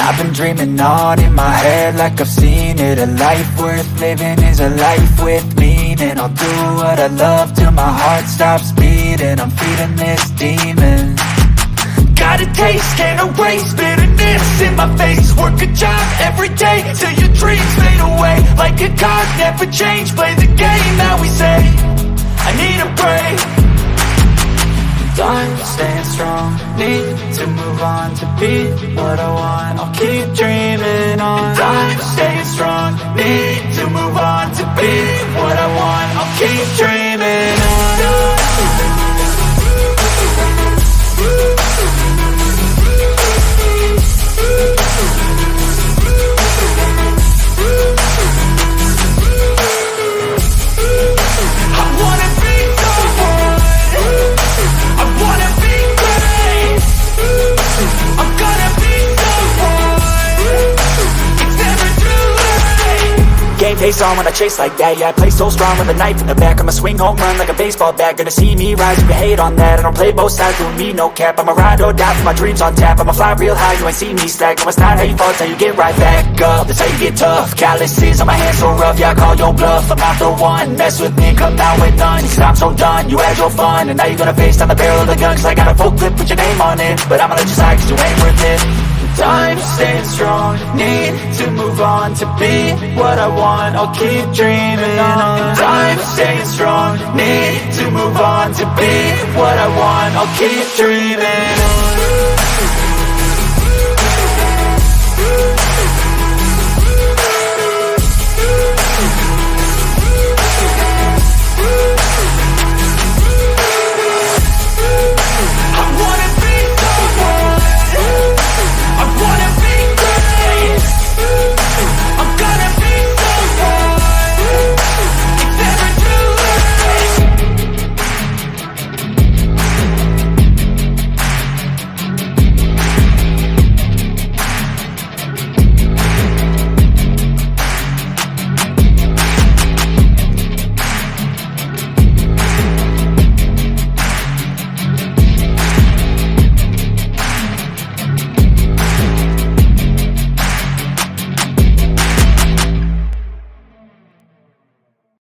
I've been dreaming on in my head like I've seen it. A life worth living is a life with meaning. I'll do what I love till my heart stops beating. I'm feeding this demon. Got a taste, can't erase bitterness in my face. Work a job every day till your dreams fade away. Like a card, never change, play the game that we say. I need a break. I'm staying strong, need to move on to be what I want. I'll keep dreaming on. I'm staying strong, need to move on to be what I want. I'll keep dreaming on. Game face on when I chase like that. Yeah, I play so strong with a knife in the back. I'ma swing home run like a baseball bat. Gonna see me rise if you hate on that. I don't play both sides, doing me no cap. I'ma ride or die for my dreams on tap. I'ma fly real high, you ain't see me slack. No, it's not how you fall till you get right back up. That's how you get tough. Calluses on my hands so rough, yeah, I call your bluff. I'm not the one, mess with me, come down with none. Cause I'm so done, you had your fun. And now you're gonna face down the barrel of the gun. Cause I got a full clip, put your name on it. But I'ma let you slide cause you ain't worth it. I'm staying strong, need to move on to be what I want. I'll keep dreaming on. I'm staying strong, need to move on to be what I want. I'll keep dreaming on.